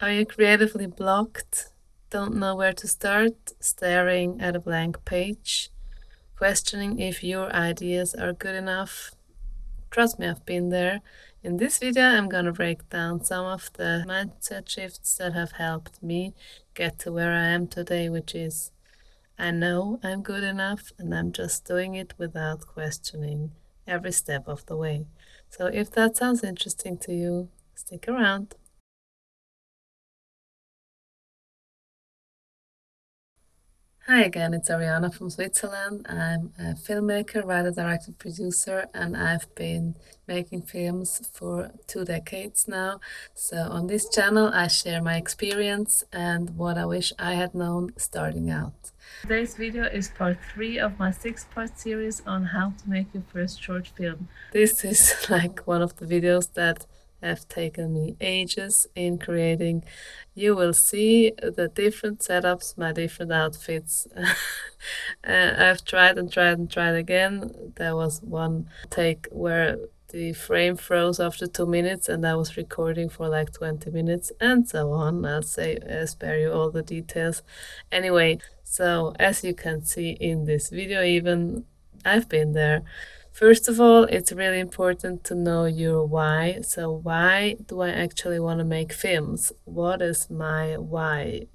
Are you creatively blocked? Don't know where to start? Staring at a blank page? Questioning if your ideas are good enough? Trust me, I've been there. In this video, I'm gonna break down some of the mindset shifts that have helped me get to where I am today, which is I know I'm good enough and I'm just doing it without questioning every step of the way. So if that sounds interesting to you, stick around. Hi again, it's Ariana from Switzerland. I'm a filmmaker, writer, director, producer, and I've been making films for 2 decades now. So on this channel, I share my experience and what I wish I had known starting out. Today's video is part 3 of my 6-part series on how to make your first short film. This is like one of the videos that have taken me ages in creating. You will see the different setups, my different outfits. I've tried and tried and tried again. There was one take where the frame froze after 2 minutes and I was recording for like 20 minutes and so on. I'll spare you all the details. Anyway, so as you can see in this video, even I've been there. First of all, it's really important to know your why. So, why do I actually want to make films? What is my why?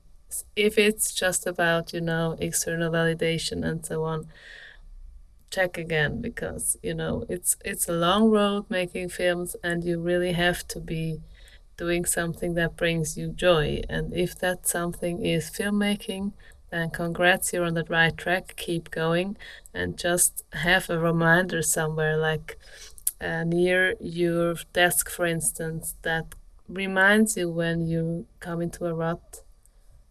If it's just about, external validation and so on, check again because, it's a long road making films and you really have to be doing something that brings you joy. And if that something is filmmaking, then congrats, you're on the right track. Keep going and just have a reminder somewhere, like near your desk, for instance, that reminds you when you come into a rut.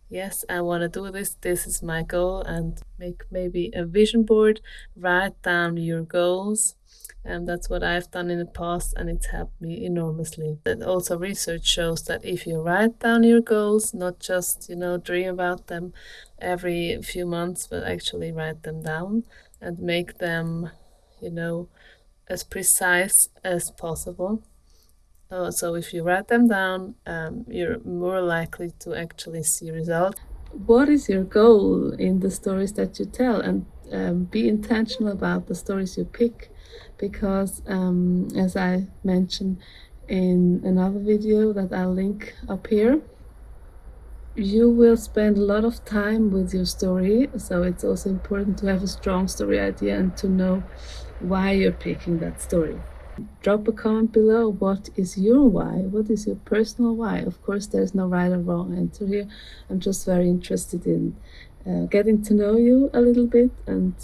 Yes, I want to do this. This is my goal. And make maybe a vision board, write down your goals. And that's what I've done in the past, and it's helped me enormously. But also, research shows that if you write down your goals, not just, dream about them every few months, but actually write them down and make them, you know, as precise as possible. So if you write them down, you're more likely to actually see results. What is your goal in the stories that you tell? And be intentional about the stories you pick, because as I mentioned in another video that I'll link up here, you will spend a lot of time with your story. So it's also important to have a strong story idea and to know why you're picking that story. Drop a comment below. What is your why? What is your personal why? Of course, there's no right or wrong answer here. I'm just very interested in getting to know you a little bit and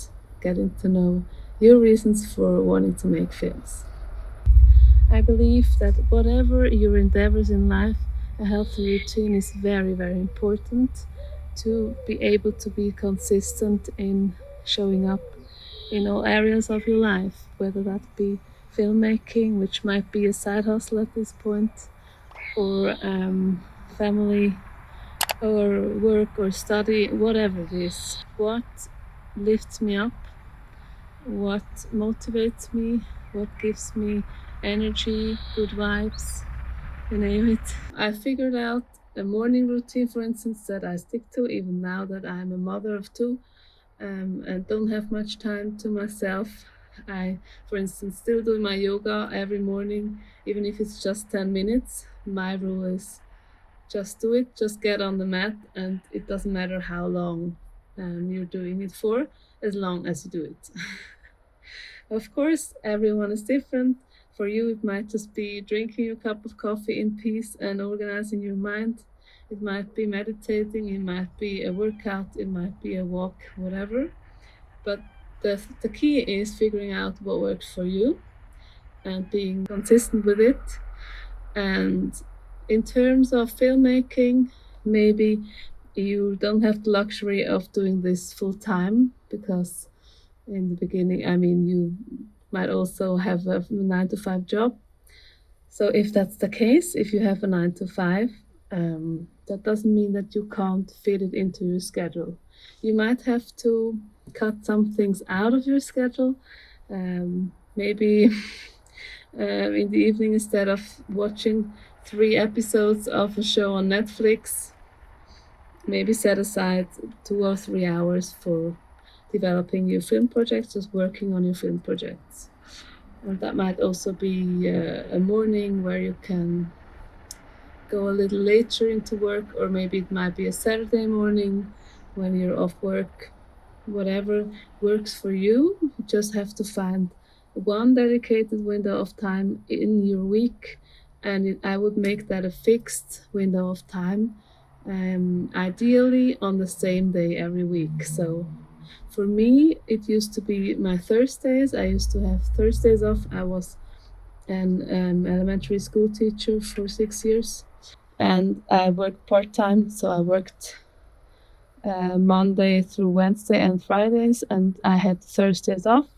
getting to know your reasons for wanting to make films. I believe that whatever your endeavors in life, a healthy routine is very, very important to be able to be consistent in showing up in all areas of your life, whether that be filmmaking, which might be a side hustle at this point, or family, or work, or study, whatever it is. What lifts me up, what motivates me, what gives me energy, good vibes, you name it. I figured out a morning routine, for instance, that I stick to even now that I'm a mother of two. And don't have much time to myself. I, for instance, still do my yoga every morning, even if it's just 10 minutes. My rule is just do it, just get on the mat, and it doesn't matter how long you're doing it for, as long as you do it. Of course, everyone is different. For you, it might just be drinking your cup of coffee in peace and organizing your mind. It might be meditating, it might be a workout, it might be a walk, whatever. But the key is figuring out what works for you and being consistent with it. And in terms of filmmaking, maybe you don't have the luxury of doing this full time, because in the beginning, I mean, you might also have a 9 to 5 job. So if that's the case, if you have a 9 to 5, that doesn't mean that you can't fit it into your schedule. You might have to cut some things out of your schedule. Maybe in the evening, instead of watching 3 episodes of a show on Netflix, maybe set aside 2 or 3 hours for developing your film projects, just working on your film projects. And that might also be a morning where you can go a little later into work, or maybe it might be a Saturday morning when you're off work. Whatever works for you, you just have to find one dedicated window of time in your week, and I would make that a fixed window of time, ideally on the same day every week. So for me, it used to be my Thursdays. I used to have Thursdays off. I was an elementary school teacher for 6 years, and I worked part time. So I worked Monday through Wednesday and Fridays, and I had Thursdays off.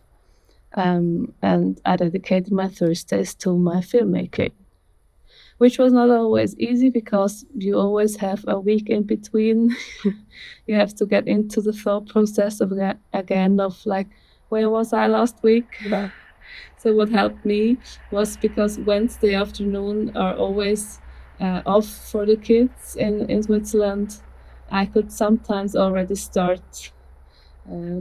And I dedicated my Thursdays to my filmmaking, which was not always easy because you always have a week in between. You have to get into the thought process of again of like, where was I last week? Yeah. So what helped me was because Wednesday afternoon are always off for the kids in Switzerland. I could sometimes already start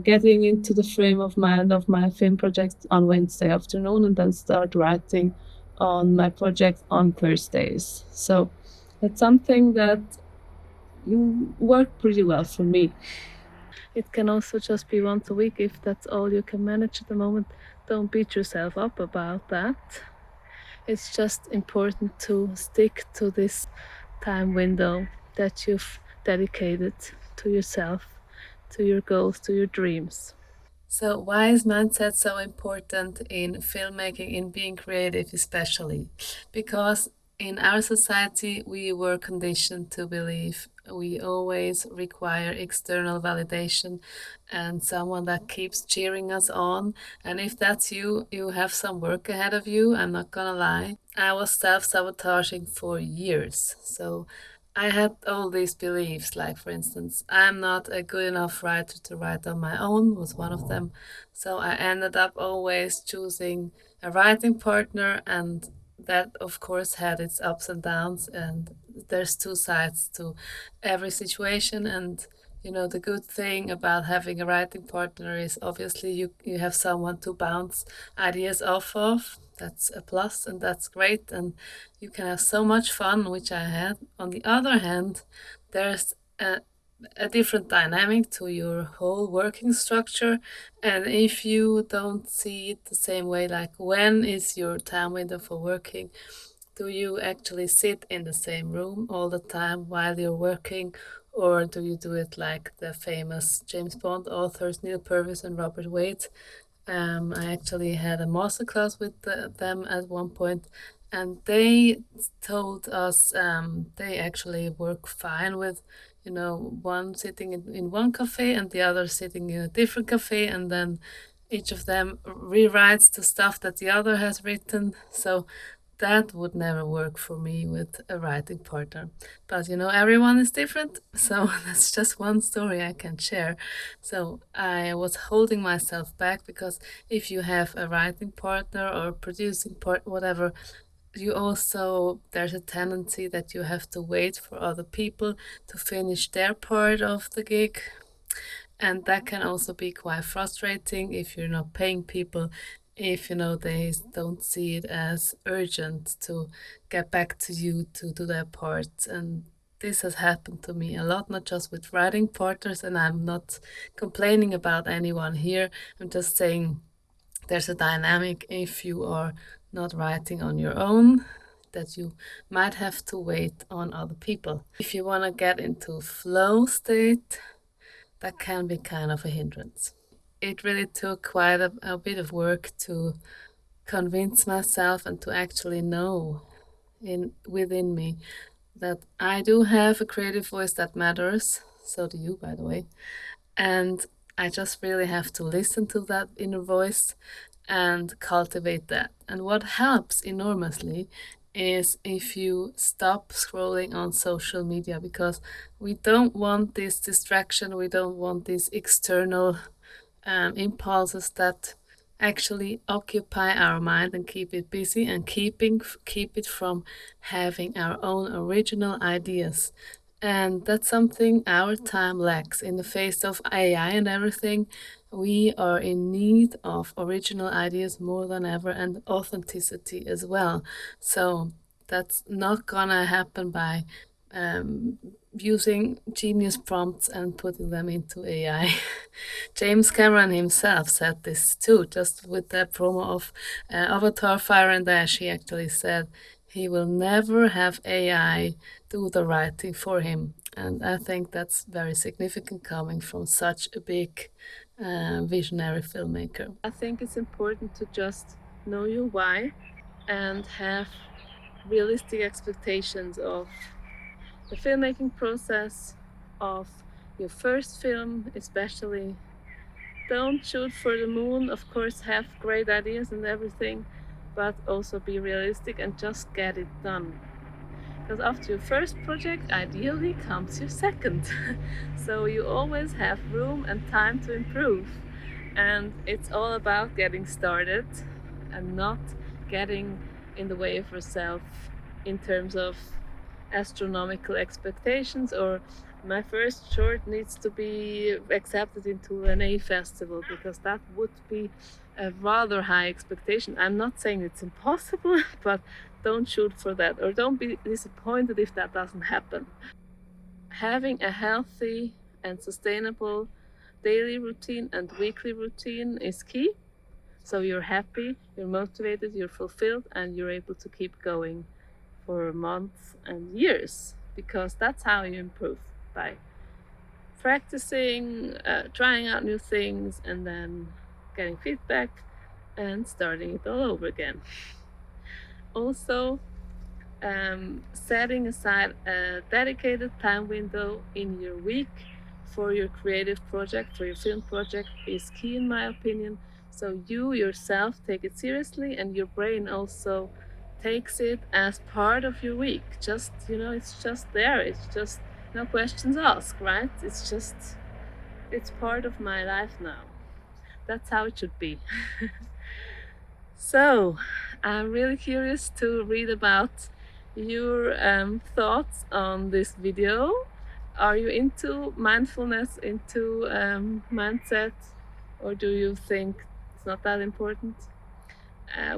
getting into the frame of mind of my film project on Wednesday afternoon and then start writing on my project on Thursdays. So that's something that worked pretty well for me. It can also just be once a week if that's all you can manage at the moment. Don't beat yourself up about that. It's just important to stick to this time window that you've dedicated to yourself, to your goals, to your dreams. So, why is mindset so important in filmmaking, in being creative, especially? Because in our society, we were conditioned to believe we always require external validation and someone that keeps cheering us on. And if that's you, you have some work ahead of you. I'm not gonna lie. I was self sabotaging for years. So, I had all these beliefs, like for instance, I'm not a good enough writer to write on my own, was one of them. So I ended up always choosing a writing partner, and that of course had its ups and downs, and there's two sides to every situation. And the good thing about having a writing partner is obviously you have someone to bounce ideas off of. That's a plus, and that's great. And you can have so much fun, which I had. On the other hand, there's a different dynamic to your whole working structure. And if you don't see it the same way, like when is your time window for working? Do you actually sit in the same room all the time while you're working? Or do you do it like the famous James Bond authors Neil Purvis and Robert Wade? I actually had a masterclass with them at one point, and they told us they actually work fine with, one sitting in one cafe and the other sitting in a different cafe, and then each of them rewrites the stuff that the other has written. So that would never work for me with a writing partner. But everyone is different, so that's just one story I can share. So I was holding myself back because if you have a writing partner or producing part, whatever, there's a tendency that you have to wait for other people to finish their part of the gig, and that can also be quite frustrating if you're not paying people, if they don't see it as urgent to get back to you to do their part. And this has happened to me a lot, not just with writing partners, and I'm not complaining about anyone here. I'm just saying there's a dynamic if you are not writing on your own, that you might have to wait on other people. If you want to get into flow state, that can be kind of a hindrance. It really took quite a bit of work to convince myself and to actually know within me that I do have a creative voice that matters. So do you, by the way. And I just really have to listen to that inner voice and cultivate that. And what helps enormously is if you stop scrolling on social media, because we don't want this distraction, we don't want these external impulses that actually occupy our mind and keep it busy and keep it from having our own original ideas. And that's something our time lacks. In the face of AI and everything, we are in need of original ideas more than ever and authenticity as well. So that's not gonna happen by um, using genius prompts and putting them into AI. James Cameron himself said this too, just with the promo of Avatar Fire and Ash. He actually said he will never have AI do the writing for him. And I think that's very significant coming from such a big visionary filmmaker. I think it's important to just know your why and have realistic expectations of the filmmaking process, of your first film, especially. Don't shoot for the moon. Of course, have great ideas and everything, but also be realistic and just get it done. Because after your first project, ideally comes your second. So you always have room and time to improve. And it's all about getting started and not getting in the way of yourself in terms of astronomical expectations, or my first short needs to be accepted into an A festival, because that would be a rather high expectation. I'm not saying it's impossible, but don't shoot for that, or don't be disappointed if that doesn't happen. Having a healthy and sustainable daily routine and weekly routine is key. So you're happy, you're motivated, you're fulfilled, and you're able to keep going for months and years, because that's how you improve, by practicing, trying out new things, and then getting feedback and starting it all over again. Also, setting aside a dedicated time window in your week for your creative project, for your film project, is key in my opinion. So you yourself take it seriously, and your brain also takes it as part of your week. Just, it's just there. It's just no questions asked, right? It's part of my life now. That's how it should be. So, I'm really curious to read about your thoughts on this video. Are you into mindfulness, into mindset, or do you think it's not that important?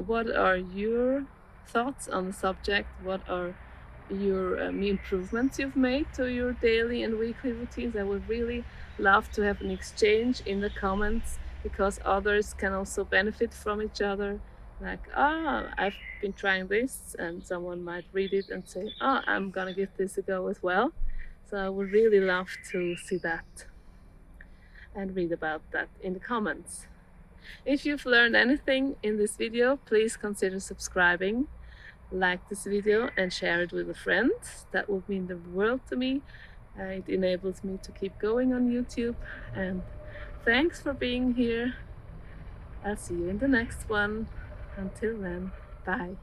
What are your thoughts on the subject? What are your improvements you've made to your daily and weekly routines? I would really love to have an exchange in the comments, because others can also benefit from each other. Like, I've been trying this, and someone might read it and say, I'm gonna give this a go as well. So I would really love to see that and read about that in the comments. If you've learned anything in this video, please consider subscribing, like this video, and share it with a friend. That would mean the world to me. It enables me to keep going on YouTube. And thanks for being here. I'll see you in the next one. Until then, bye.